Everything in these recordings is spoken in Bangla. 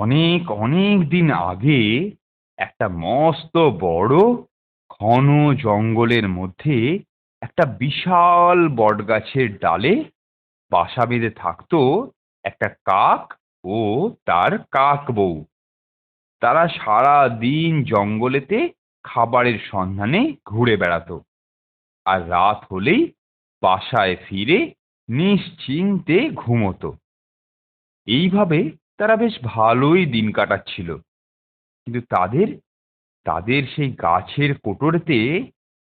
অনেক অনেক দিন আগে একটা মস্ত বড় ঘন জঙ্গলের মধ্যে একটা বিশাল বটগাছের ডালে বাসা বেঁধে থাকতো একটা কাক ও তার কাক বউ। তারা সারা দিন জঙ্গলেতে খাবারের সন্ধানে ঘুরে বেড়াতো, আর রাত হলেই বাসায় ফিরে নিশ্চিন্তে ঘুমোতো। এইভাবে তারা বেশ ভালোই দিন কাটাচ্ছিল। কিন্তু তাদের তাদের সেই গাছের কোটরতে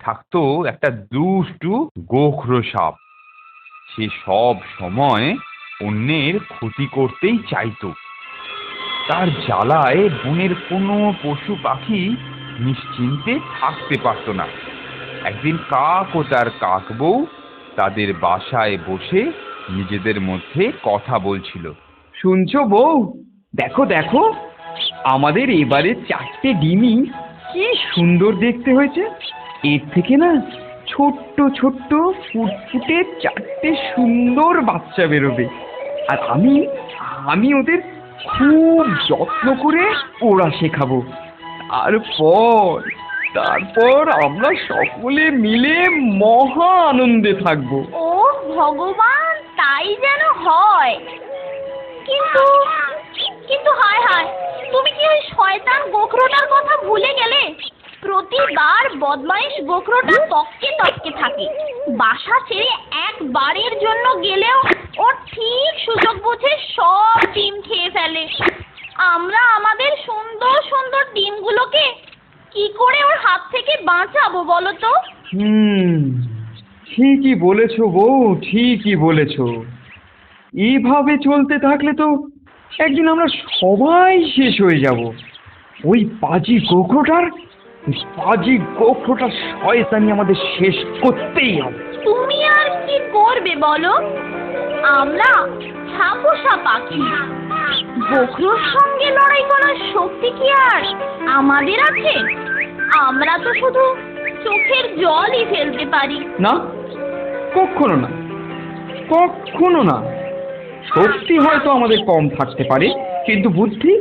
থাকতো একটা দুষ্টু গোখরো সাপ। সে সব সময় অন্যের ক্ষতি করতেই চাইতো। তার জ্বালায় বনের কোনো পশু পাখি নিশ্চিন্তে থাকতে পারতো না। একদিন কাক ও তার কাক বউ তাদের বাসায় বসে নিজেদের মধ্যে কথা বলছিল। শুনছো বউ? দেখো দেখো, আমাদের এবারে 4টে ডিমই কি সুন্দর দেখতে হয়েছে। এর থেকে না ছোট্ট ছোট্ট ফুটফুটে 4টে সুন্দর বাচ্চা বেরোবে। আর আমি আমি ওদের খুব যত্ন করে ওড়া শেখাবো। তারপর তারপর আমরা সকলে মিলে মহা আনন্দে থাকবো। ও ভগবান, তাই যেন হয়। কিন্তু কিন্তু হায় হায়, তুমি কি ওই শয়তান গোখরোটার কথা ভুলে গেলে? প্রতিবার বদমাইশ গোখরোটা তককে তককে থাকে। বাসা ছেড়ে একবারের জন্য গেলেও ও ঠিক সুযোগ বুঝে সব ডিম খেয়ে ফেলে। আমরা আমাদের সুন্দর সুন্দর ডিমগুলোকে কি করে ওর হাত থেকে বাঁচাবো বলো তো? ঠিকই বলেছো বউ, ঠিকই বলেছো। এইভাবে চলতে থাকলে তো একদিন আমরা সবাই শেষ হয়ে যাব। ওই পাজি গোখরোটার শয়তানি আমাদের শেষ করতেই হবে। তুমি আর কি করবে বলো? আমরা ছাপোষা পাখি, গোখরোর সঙ্গে লড়াই করার শক্তি কি আর আমাদের আছে? আমরা তো শুধু চোখের জলই ফেলতে পারি। না, কখনো না, কখনো না। শক্তি হয়তো আমাদের কম থাকতে পারে, কিন্তু বুদ্ধি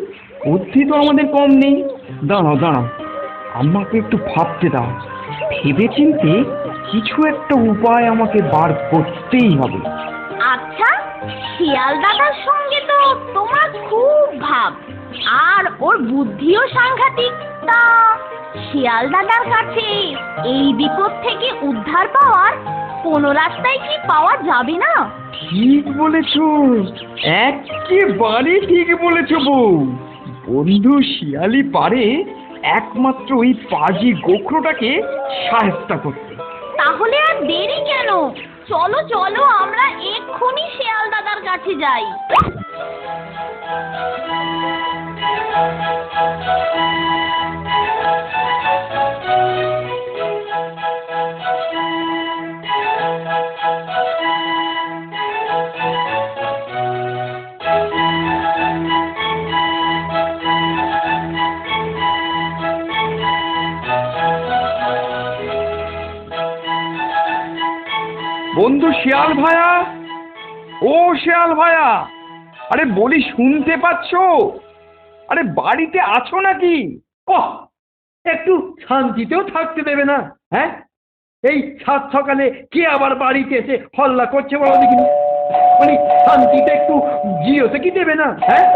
বুদ্ধি তো আমাদের কম নেই। দাঁড়াও দাঁড়াও, আমাকে একটু ভাবতে দাও। ভেবেচিন্তে কিছু একটা উপায় আমাকে বার করতেই হবে। আচ্ছা, শিয়াল দাদার সঙ্গে তো তোমার খুব ভাব, আর ওর বুদ্ধিও সাংঘাতিক। তা শিয়াল দাদার কাছে এই বিপদ থেকে উদ্ধার পাওয়ার কোনো রাস্তায় কি পাওয়া যাবে না? ঠিক বলেছ, একেবারে ঠিক বলেছ বউ। বন্ধু শিয়ালি পারে একমাত্র ওই পাজি গোখরোটাকে সাহায্য করতে। তাহলে আর দেরি কেন? চলো চলো, আমরা এক্ষুনি শিয়াল দাদার কাছে যাই। বন্ধু শিয়াল ভায়া, ও শিয়াল ভায়া, আরে বলি শুনতে পাচ্ছো? আরে বাড়িতে আছো নাকি? ওহ, একটু শান্তিতেও থাকতে দেবে না? হ্যাঁ, এই সাত সকালে কে আবার বাড়িতে এসে হল্লা করছে বলো দেখি? বলি শান্তিতে একটু জিওতে কি দেবে না? হ্যাঁ,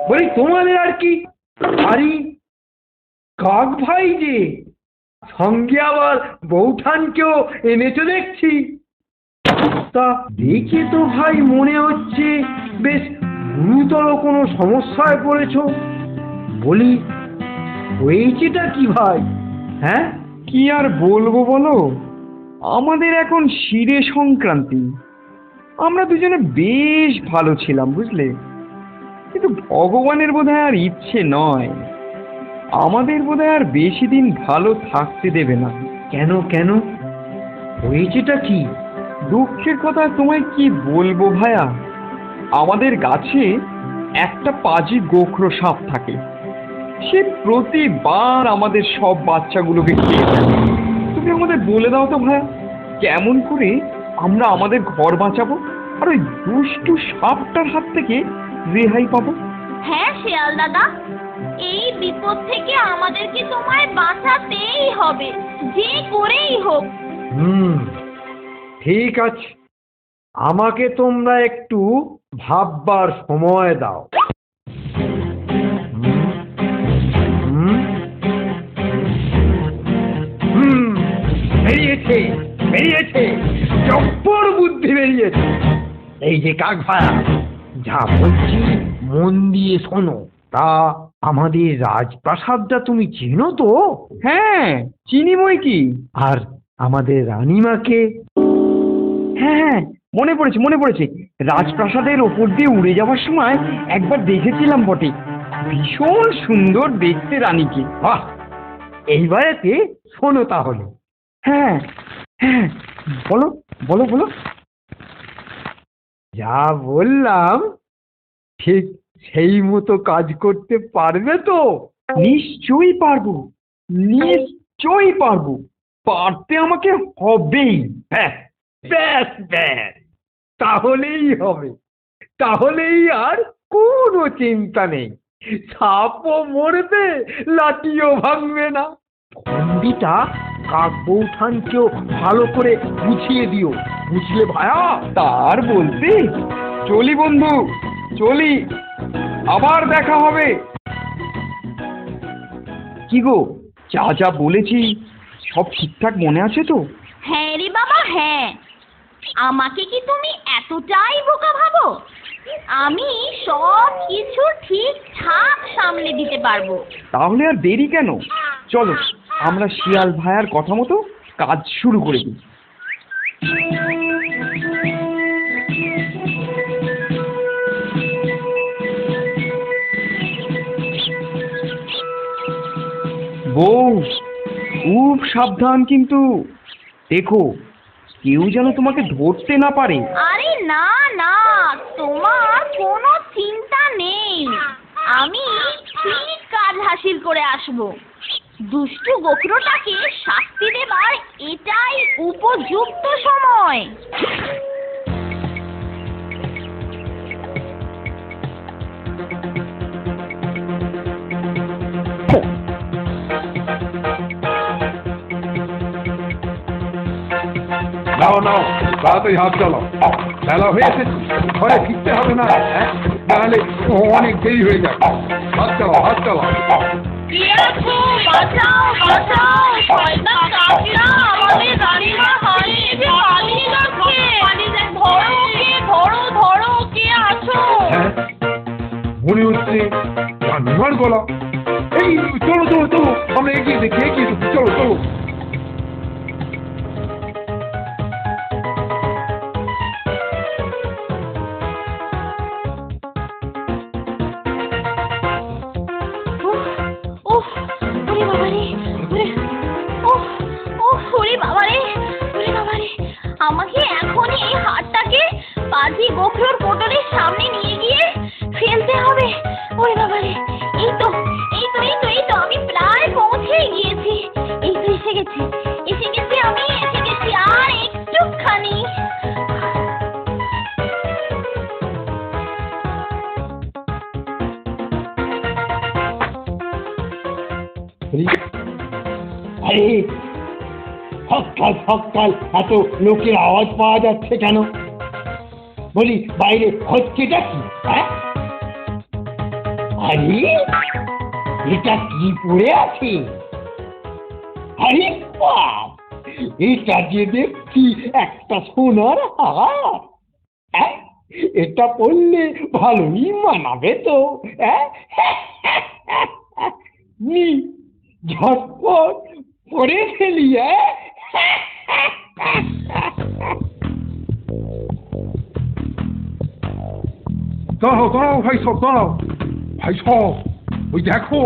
বলি তোমাদের আর কি? আরে কাক ভাই যে, সঙ্গে আবার বৌঠানকেও এনেছো দেখছি। তা দেখে তো ভাই মনে হচ্ছে বেশ গুরুতর কোনো সমস্যায় পড়েছো। বলি হয়েছেটা কি ভাই? হ্যাঁ, কি আর বলবো বলো, আমাদের এখন শিরে সংক্রান্তি। আমরা দুজনে বেশ ভালো ছিলাম বুঝলে, কিন্তু ভগবানের বোধহয় আর ইচ্ছে নয়, আমাদের বোধহয় আর বেশি দিন ভালো থাকতে দেবে না। কেন কেন, হয়েছেটা কি? দুঃখের কথা তোমায় কি বলবো ভায়া, আমাদের গাছে একটা পাজি গোখরো সাপ থাকে। সে প্রতিবার আমাদের সব বাচ্চাগুলোকে খেয়ে ফেলে। তুমি আমাদের বলে দাও তো ভায়া, কেমন করে আমরা আমাদের ঘর বাঁচাবো আর ওই দুষ্টু সাপটার হাত থেকে রেহাই পাবো? হ্যাঁ শিয়াল দাদা, এই বিপদ থেকে আমাদেরকে তোমায় বাঁচাতেই হবে, যে করেই হোক। ঠিক আছে, আমাকে তোমরা একটু ভাববার সময় দাও। বেরিয়েছে বেরিয়েছে, জব্বর বুদ্ধি বেরিয়েছে। এই যে কাক ভায়া, যা বলছি মন দিয়ে শোনো। তা আমাদের রাজপ্রাসাদটা তুমি চিনো তো? হ্যাঁ, চিনি বই কি। আর আমাদের রানীমাকে? হ্যাঁ, মনে পড়েছে। রাজপ্রাসাদের ওপর দিয়ে উড়ে যাওয়ার সময় একবার দেখেছিলাম বটে। ভীষণ সুন্দর দেখতে রানীকে। বাহ, এইবারেতে শোনো তাহলে। হ্যাঁ হ্যাঁ, বলো বলো বলো। যা বললাম ঠিক সেই মতো কাজ করতে পারবে তো? নিশ্চয়ই পারবো, নিশ্চয়ই পারবো। পারতে আমাকে হবেই। হ্যাঁ, ব্যাস ব্যাস, তাহলেই হবে। তাহলেই আর কোনো চিন্তা নেই। সাপও মরবে, লাঠিও ভাঙবে না। ফন্দিটা কাক বৌঠানকেও ভালো করে বুঝিয়ে দিও, বুঝলে ভায়া? তার বলতে, চলি বন্ধু, চলি, আবার দেখা হবে। কি গো, যা যা বলেছি সব ঠিকঠাক মনে আছে তো? হ্যাঁ রে বাবা, হ্যাঁ। আমাকে কি তুমি এতটাই বোকা ভাবো? আমি সব কিছু ঠিকঠাক সামলে দিতে পারবো। তাহলে আর দেরি কেন? চলো আমরা শিয়াল ভাইয়ার কথা মতো কাজ শুরু করে দিই। বউ, খুব সাবধান কিন্তু। দেখো কেউ যেন তোমাকে ধরতে না পারে। আরে না না, তোমার কোনো চিন্তা নেই, আমি ঠিক কাজ হাসিল করে আসবো। দুষ্টু গোখরোটাকে শাস্তি দেবার এটাই উপযুক্ত সময়। নাও নাও, তাড়াতাড়ি হাত চালাও। বেলা হয়ে এসেছে, ঘরে ফিরতে হবে না, নাহলে অনেক দেরি হয়ে যাবে। হাত চালাও, হাত চালাও। কে আছো? বাঁচাও বাঁচাও, শয়তান কাকরা আমাদের রানীমার হাড়ে এসে পালিয়ে যাচ্ছে। ধরো ওকে, ধরো ধরো, কে আছো? হ্যাঁ, মনে হচ্ছে রান্নার গলা। এই চলো চলো চলো, আমরা এগিয়ে দেখি, এগিয়ে দেখি, চলো চলো। উফ, ওরে বাবারে, ওরে বাবারে, ওরে বাবারে, আমাকে এখনই এই হাড়টাকে পাজি গোখরোর কোটরের সামনে নিয়ে গিয়ে ফেলতে হবে। ওরে বাবারে, এই তো আমি প্রায় পৌঁছেই গিয়েছি। এই তো এসে গেছি, আমি এসে গেছি, আর একটুখানি। আরে সকাল সকাল এত লোকের আওয়াজ পাওয়া যাচ্ছে কেন? বলি বাইরে হচ্ছেটা কি? হ্যাঁ, আরে এটা কি পড়ে আছে? আরে বাপ, এটা যে দেখছি একটা সোনার হার। হ্যাঁ, এটা পড়লে ভালোই মানাবে তো। হ্যাঁ, নি ঝটপট পরে ফেলি। দাঁড়াও দাঁড়াও ভাই সব, দাঁড়াও ভাই সব। ওই দেখো,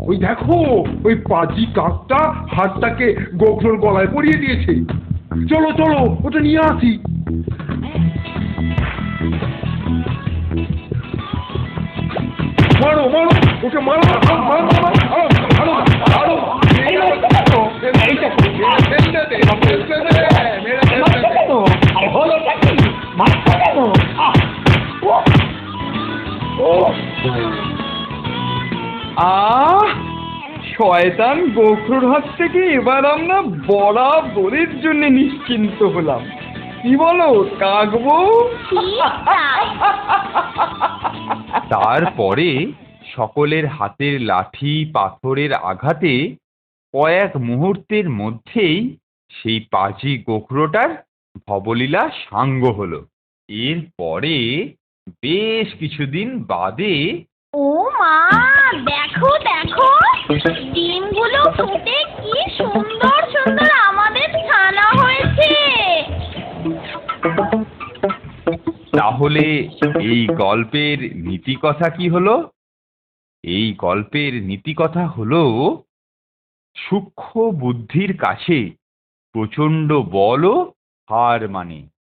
ওই দেখো, ওই পাজি কাকটা হাতটাকে গোখরোর গলায় পরিয়ে দিয়েছে। চলো চলো, ওটা নিয়ে আসি। মারো মারো, ওকে মারো মারো মারো মারো মারো মারো। হলো আহ শয়তান গোখরোর হাত থেকে এবার আমরা বরাবরের জন্য নিশ্চিন্ত হলাম। কি বলো কাকবো? ঠিক তাই। তারপরে সকলের হাতের লাঠি পাথরের আঘাতে কয়েক মুহূর্তের মধ্যেই সেই পাজি গোখরোটার ভবলীলা সাঙ্গ হলো। এরপরে বেশ কিছুদিন বাদে ও মা, দেখো দেখো, ডিমগুলো ফুটে কি সুন্দর সুন্দর আমাদের ছানা হয়েছে। তাহলে এই গল্পের নীতিকথা কি হলো? এই গল্পের নীতিকথা হলো, সূক্ষ্ম বুদ্ধির কাছে প্রচণ্ড বলও হার মানে।